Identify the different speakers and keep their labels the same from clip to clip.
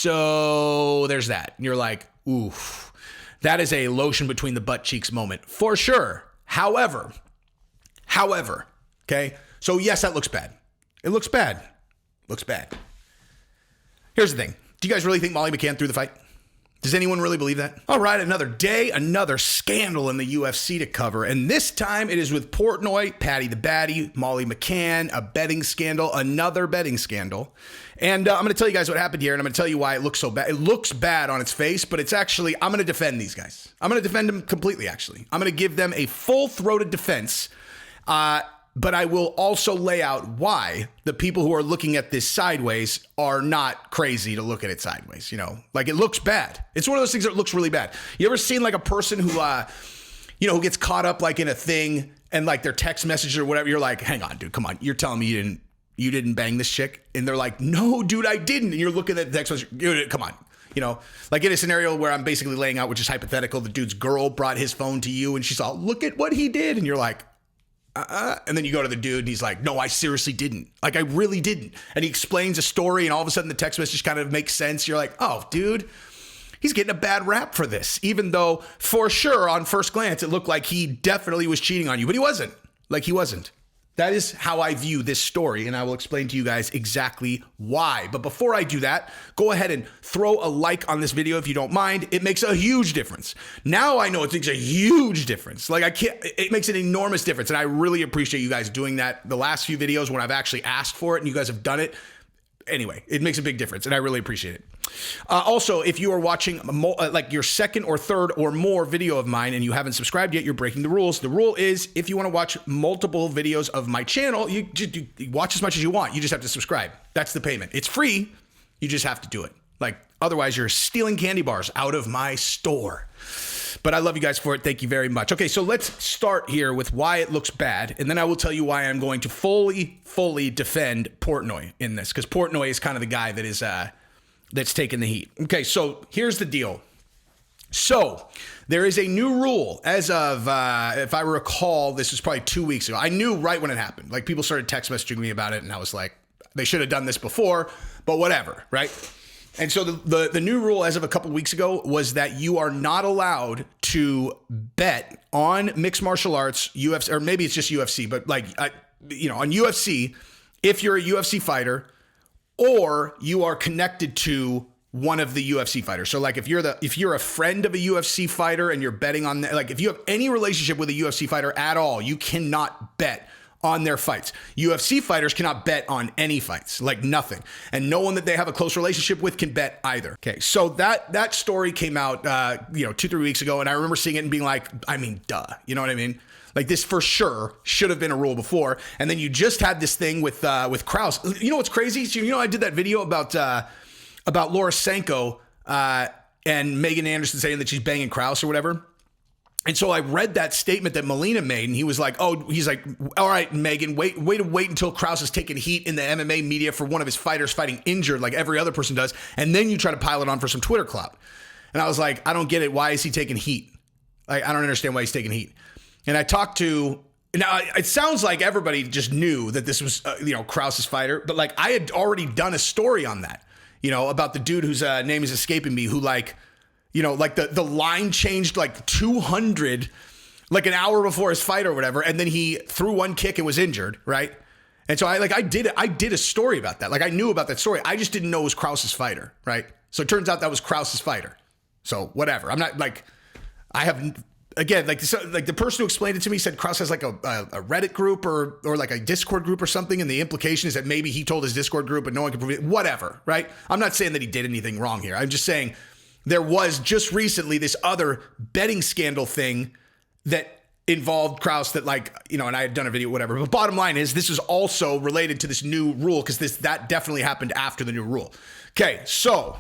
Speaker 1: So there's that. And you're like, oof, that is a lotion between the butt cheeks moment for sure. However, okay. So yes, that looks bad. It looks bad. Looks bad. Here's the thing. Do you guys really think Molly McCann threw the fight? Does anyone really believe that? All right, another day, another scandal in the UFC to cover. And this time it is with Portnoy, Paddy the Baddie, Molly McCann, a betting scandal, another betting scandal. And I'm going to tell you guys what happened here, and I'm going to tell you why it looks so bad. It looks bad on its face, but it's actually, I'm going to defend these guys. I'm going to defend them completely, actually. I'm going to give them a full-throated defense. But I will also lay out why the people who are looking at this sideways are not crazy to look at it sideways. You know, like it looks bad. It's one of those things that looks really bad. You ever seen like a person who, who gets caught up like in a thing and like their text message or whatever? You're like, hang on, dude, come on. You're telling me you didn't bang this chick? And they're like, no, dude, I didn't. And you're looking at the text message, dude, come on. You know, like in a scenario where I'm basically laying out, which is hypothetical, the dude's girl brought his phone to you and she saw, look at what he did. And you're like, and then you go to the dude and he's like, no, I seriously didn't. Like, I really didn't. And he explains a story and all of a sudden the text message kind of makes sense. You're like, oh, dude, he's getting a bad rap for this. Even though for sure on first glance, it looked like he definitely was cheating on you, but he wasn't. Like he wasn't. That is how I view this story, and I will explain to you guys exactly why. But before I do that, go ahead and throw a like on this video if you don't mind. It makes a huge difference. Now I know it makes a huge difference. Like it makes an enormous difference, and I really appreciate you guys doing that. The last few videos when I've actually asked for it and you guys have done it, anyway, it makes a big difference, and I really appreciate it. Also, if you are watching like your second or third or more video of mine and you haven't subscribed yet, you're breaking the rules. The rule is if you want to watch multiple videos of my channel, you watch as much as you want. You just have to subscribe. That's the payment. It's free. You just have to do it. Like otherwise, you're stealing candy bars out of my store. But I love you guys for it. Thank you very much. Okay, so let's start here with why it looks bad, and then I will tell you why I'm going to fully defend Portnoy in this, because Portnoy is kind of the guy that is that's taking the heat. Okay, so here's the deal. So there is a new rule as of, if I recall, this was probably 2 weeks ago. I knew right when it happened. Like people started text messaging me about it, and I was like, they should have done this before, but whatever, right? And so the new rule as of a couple weeks ago was that you are not allowed to bet on mixed martial arts, UFC, or maybe it's just UFC, but like, on UFC, if you're a UFC fighter or you are connected to one of the UFC fighters. So like if you're a friend of a UFC fighter and you're betting on like if you have any relationship with a UFC fighter at all, you cannot bet on their fights. UFC fighters cannot bet on any fights, like nothing. And no one that they have a close relationship with can bet either. Okay, so that story came out 2-3 weeks ago, and I remember seeing it and being like, I mean, duh. You know what I mean? Like this for sure should have been a rule before. And then you just had this thing with Krause. You know what's crazy? So, I did that video about Laura Sanko and Megan Anderson saying that she's banging Krause or whatever. And so I read that statement that Molina made, and he was like, all right, Megan, wait until Krause is taking heat in the MMA media for one of his fighters fighting injured like every other person does. And then you try to pile it on for some Twitter clout. And I was like, I don't get it. Why is he taking heat? Like, I don't understand why he's taking heat. And I talked to, now it sounds like everybody just knew that this was, Krause's fighter, but like I had already done a story on that, about the dude whose name is escaping me, who like the line changed like 200, like an hour before his fight or whatever. And then he threw one kick and was injured. Right. And so I did a story about that. Like I knew about that story. I just didn't know it was Krause's fighter. Right. So it turns out that was Krause's fighter. So whatever. I'm not like, I have, again, like the person who explained it to me said Krause has like a Reddit group or like a Discord group or something. And the implication is that maybe he told his Discord group, but no one can prove it. Whatever. Right. I'm not saying that he did anything wrong here. I'm just saying there was just recently this other betting scandal thing that involved Krause that and I had done a video, whatever. But bottom line is this is also related to this new rule because that definitely happened after the new rule. Okay, so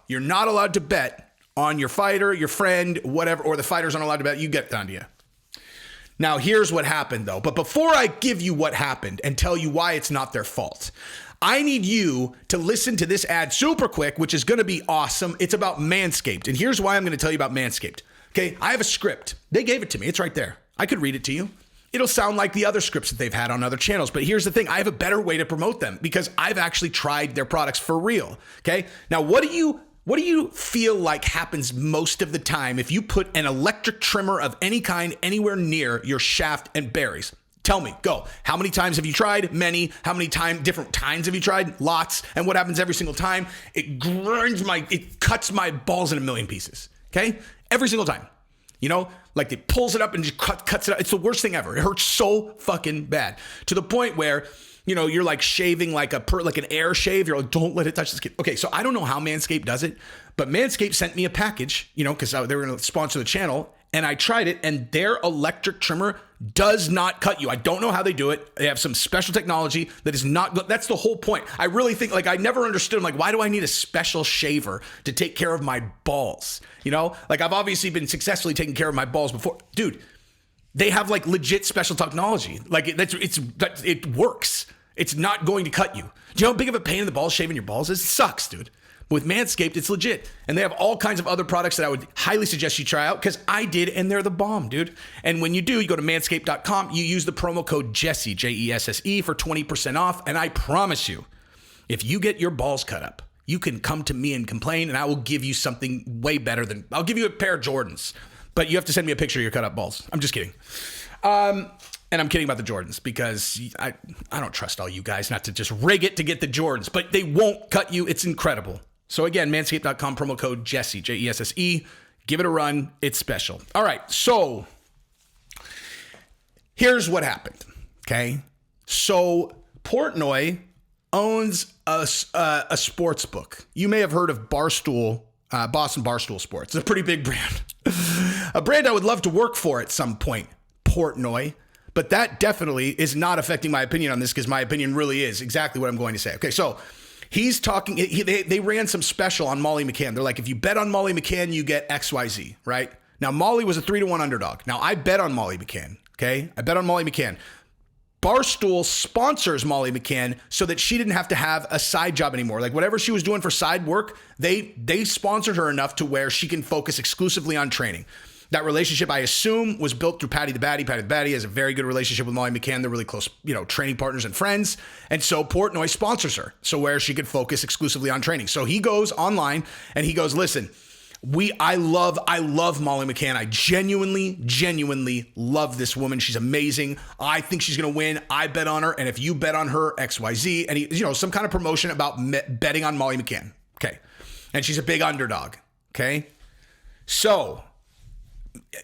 Speaker 1: you're not allowed to bet on your fighter, your friend, whatever, or the fighters aren't allowed to bet. You get the idea. Now, here's what happened, though. But before I give you what happened and tell you why it's not their fault, I need you to listen to this ad super quick, which is going to be awesome. It's about Manscaped. And here's why I'm going to tell you about Manscaped. Okay, I have a script. They gave it to me. It's right there. I could read it to you. it'll sound like the other scripts that they've had on other channels. But here's the thing. I have a better way to promote them because I've actually tried their products for real. Okay. Now, what do you feel like happens most of the time if you put an electric trimmer of any kind anywhere near your shaft and berries? Tell me, go. How many times have you tried? Many. How many different times have you tried? Lots. And what happens every single time? It cuts my balls in a million pieces. Okay. Every single time. You know, like it pulls it up and just cuts it up. It's the worst thing ever. It hurts so fucking bad to the point where, you know, you're like shaving like an air shave. You're like, don't let it touch the skin. Okay, so I don't know how Manscaped does it, but Manscaped sent me a package, you know, because they were going to sponsor the channel, and I tried it, and their electric trimmer does not cut you. I don't know how they do it. They have some special technology that is not good. That's the whole point. I really think, like, I never understood, like, why do I need a special shaver to take care of my balls? You know, like, I've obviously been successfully taking care of my balls before. Dude, they have like legit special technology. Like it works. It's not going to cut you. Do you know how big of a pain in the balls shaving your balls is? It sucks, dude. With Manscaped, it's legit. And they have all kinds of other products that I would highly suggest you try out because I did, and they're the bomb, dude. And when you do, you go to manscaped.com, you use the promo code Jesse, Jesse, for 20% off. And I promise you, if you get your balls cut up, you can come to me and complain, and I will give you something way better I'll give you a pair of Jordans. But you have to send me a picture of your cut up balls. I'm just kidding. And I'm kidding about the Jordans because I don't trust all you guys not to just rig it to get the Jordans, but they won't cut you. It's incredible. So again, manscaped.com, promo code Jesse, Jesse. Give it a run. It's special. All right. So here's what happened. Okay. So Portnoy owns a sports book. You may have heard of Barstool, Boston Barstool Sports. It's a pretty big brand. A brand I would love to work for at some point, Portnoy. But that definitely is not affecting my opinion on this because my opinion really is exactly what I'm going to say. Okay, so he's talking, they ran some special on Molly McCann. They're like, if you bet on Molly McCann, you get XYZ, right? Now, Molly was a 3-1 underdog. Now, I bet on Molly McCann, okay? I bet on Molly McCann. Barstool sponsors Molly McCann so that she didn't have to have a side job anymore. Like whatever she was doing for side work, they sponsored her enough to where she can focus exclusively on training. That relationship, I assume, was built through Paddy the Baddie. Paddy the Baddie has a very good relationship with Molly McCann. They're really close, you know, training partners and friends. And so Portnoy sponsors her, so where she could focus exclusively on training. So he goes online and he goes, listen, I love Molly McCann. I genuinely love this woman. She's amazing. I think she's going to win. I bet on her. And if you bet on her, XYZ, and he, you know, some kind of promotion about betting on Molly McCann. Okay. And she's a big underdog. Okay. So,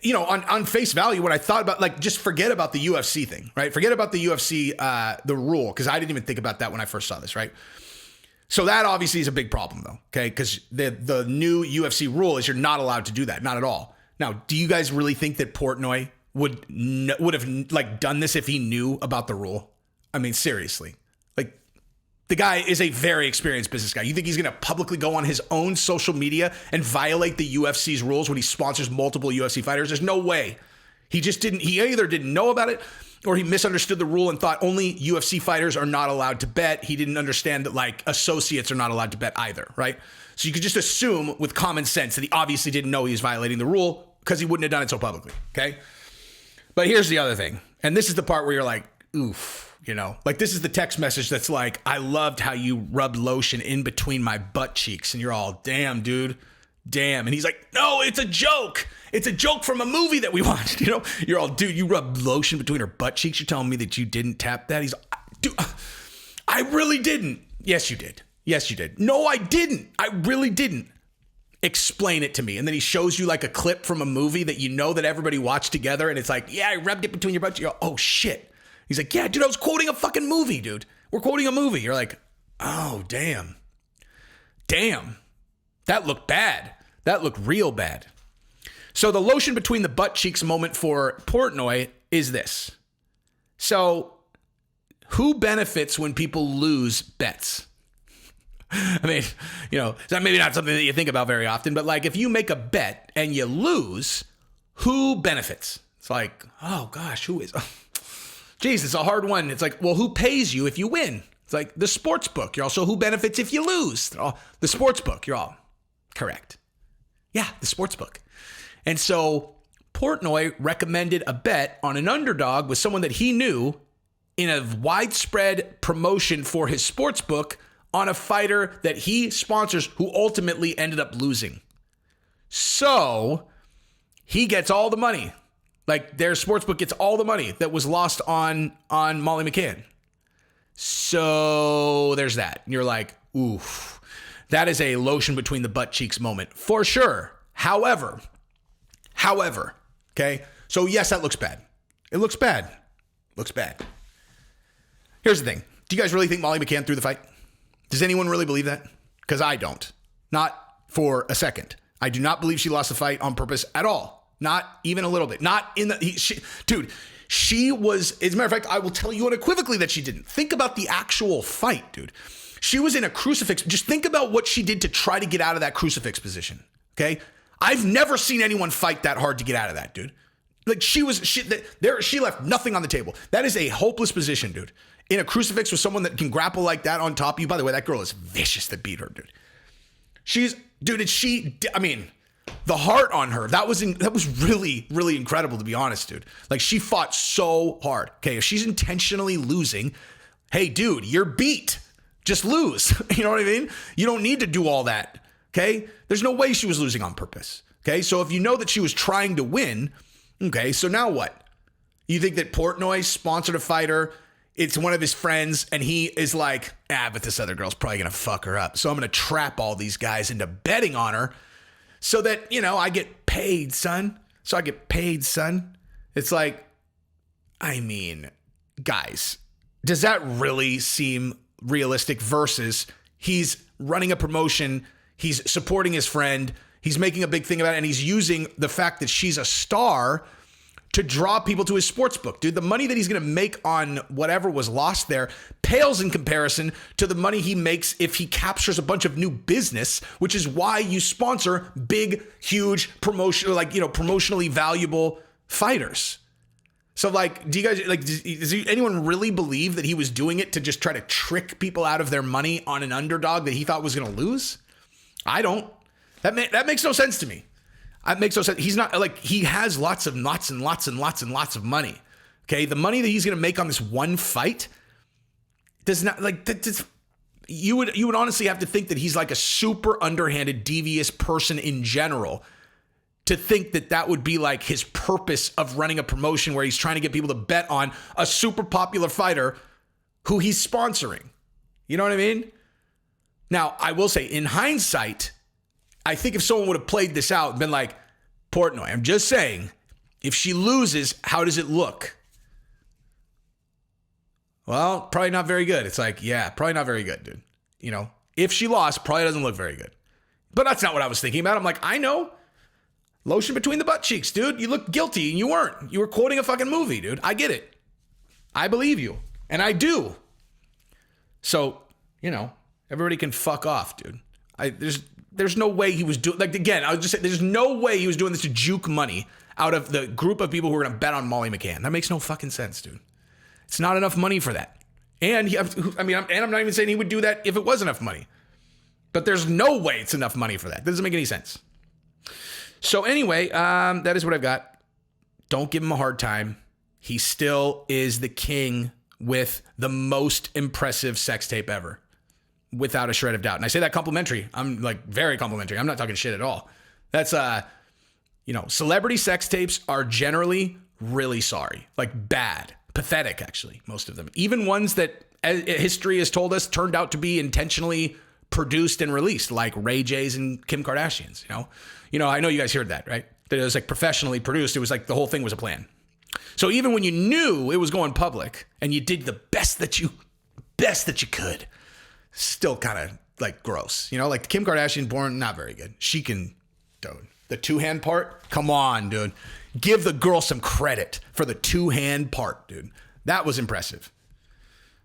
Speaker 1: you know, on face value, what I thought about, like, just forget about the UFC thing, right? Forget about the UFC, the rule, because I didn't even think about that when I first saw this, right? So that obviously is a big problem, though, okay? Because the new UFC rule is you're not allowed to do that, not at all. Now, do you guys really think that Portnoy would have like done this if he knew about the rule? I mean, seriously. The guy is a very experienced business guy. You think he's going to publicly go on his own social media and violate the UFC's rules when he sponsors multiple UFC fighters? There's no way. He either didn't know about it or he misunderstood the rule and thought only UFC fighters are not allowed to bet. He didn't understand that like associates are not allowed to bet either, right? So you could just assume with common sense that he obviously didn't know he was violating the rule because he wouldn't have done it so publicly, okay? But here's the other thing. And this is the part where you're like, oof. You know, like this is the text message that's like, I loved how you rubbed lotion in between my butt cheeks. And you're all, damn, dude, damn. And he's like, no, it's a joke. It's a joke from a movie that we watched. You know, you're all, dude, you rubbed lotion between her butt cheeks. You're telling me that you didn't tap that? He's like, dude, I really didn't. Yes, you did. Yes, you did. No, I didn't. I really didn't. Explain it to me. And then he shows you like a clip from a movie that you know that everybody watched together. And it's like, yeah, I rubbed it between your butt cheeks. You're all, oh, shit. He's like, yeah, dude, I was quoting a fucking movie, dude. We're quoting a movie. You're like, oh, damn. Damn. That looked bad. That looked real bad. So the lotion between the butt cheeks moment for Portnoy is this. So who benefits when people lose bets? I mean, you know, that maybe not something that you think about very often, but like if you make a bet and you lose, who benefits? It's like, oh gosh, who is... Geez, it's a hard one. It's like, well, who pays you if you win? It's like the sports book. You're also who benefits if you lose? The sports book. You're all correct. Yeah, the sports book. And so Portnoy recommended a bet on an underdog with someone that he knew in a widespread promotion for his sports book on a fighter that he sponsors who ultimately ended up losing. So he gets all the money. Like their sportsbook gets all the money that was lost on Molly McCann. So there's that. And you're like, oof, that is a lotion between the butt cheeks moment for sure. However, okay. So yes, that looks bad. It looks bad. Looks bad. Here's the thing. Do you guys really think Molly McCann threw the fight? Does anyone really believe that? Because I don't. Not for a second. I do not believe she lost the fight on purpose at all. Not even a little bit. Not in the... She was... As a matter of fact, I will tell you unequivocally that she didn't. Think about the actual fight, dude. She was in a crucifix. Just think about what she did to try to get out of that crucifix position, okay? I've never seen anyone fight that hard to get out of that, dude. Like she left nothing on the table. That is a hopeless position, dude. In a crucifix with someone that can grapple like that on top of you. By the way, that girl is vicious that beat her, dude. The heart on her, that was really, really incredible, to be honest, dude. Like she fought so hard. Okay, if she's intentionally losing, hey, dude, you're beat. Just lose. You know what I mean? You don't need to do all that. Okay? There's no way she was losing on purpose. Okay? So if you know that she was trying to win, okay, so now what? You think that Portnoy sponsored a fighter, it's one of his friends, and he is like, but this other girl's probably going to fuck her up. So I'm going to trap all these guys into betting on her so that, I get paid, son. It's like, guys, does that really seem realistic versus he's running a promotion, he's supporting his friend, he's making a big thing about it, and he's using the fact that she's a star to draw people to his sports book. Dude, the money that he's going to make on whatever was lost there pales in comparison to the money he makes if he captures a bunch of new business, which is why you sponsor big, huge promotion, promotionally valuable fighters. So do you guys, does anyone really believe that he was doing it to just try to trick people out of their money on an underdog that he thought was going to lose? I don't. That makes no sense to me. That makes no sense. He's not he has lots of money. Okay. The money that he's going to make on this one fight does not you would honestly have to think that he's like a super underhanded, devious person in general to think that would be like his purpose of running a promotion where he's trying to get people to bet on a super popular fighter who he's sponsoring. You know what I mean? Now, I will say in hindsight, I think if someone would have played this out and been like, Portnoy, I'm just saying, if she loses, how does it look? Well, probably not very good. It's like, yeah, probably not very good, dude. If she lost, probably doesn't look very good. But that's not what I was thinking about. I'm like, I know. Lotion between the butt cheeks, dude. You look guilty and you weren't. You were quoting a fucking movie, dude. I get it. I believe you. And I do. So, everybody can fuck off, dude. There's no way he was doing, again, I was just saying, there's no way he was doing this to juke money out of the group of people who are going to bet on Molly McCann. That makes no fucking sense, dude. It's not enough money for that. And I'm not even saying he would do that if it was enough money. But there's no way it's enough money for that. That doesn't make any sense. So anyway, that is what I've got. Don't give him a hard time. He still is the king with the most impressive sex tape ever. Without a shred of doubt. And I say that complimentary. I'm very complimentary. I'm not talking shit at all. That's, celebrity sex tapes are generally really sorry. Bad. Pathetic, actually, most of them. Even ones that history has told us turned out to be intentionally produced and released, like Ray J's and Kim Kardashian's, I know you guys heard that, right? That it was professionally produced. It was the whole thing was a plan. So even when you knew it was going public and you did the best that you could, still kind of gross, the Kim Kardashian porn, not very good. She can, dude, the two-hand part, come on, dude, give the girl some credit for the two-hand part, dude. That was impressive,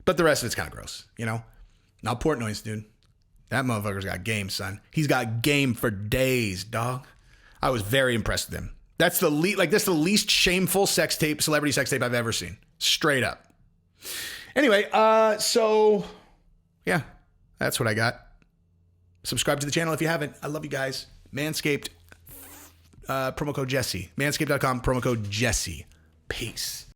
Speaker 1: but the rest of it's kind of gross, Not Portnoy's, dude. That motherfucker's got game, son. He's got game for days, dog. I was very impressed with him. That's the least shameful celebrity sex tape I've ever seen, straight up. Anyway, so yeah. That's what I got. Subscribe to the channel if you haven't. I love you guys. MANSCAPED promo code Jesse. Manscaped.com, promo code Jesse. Peace.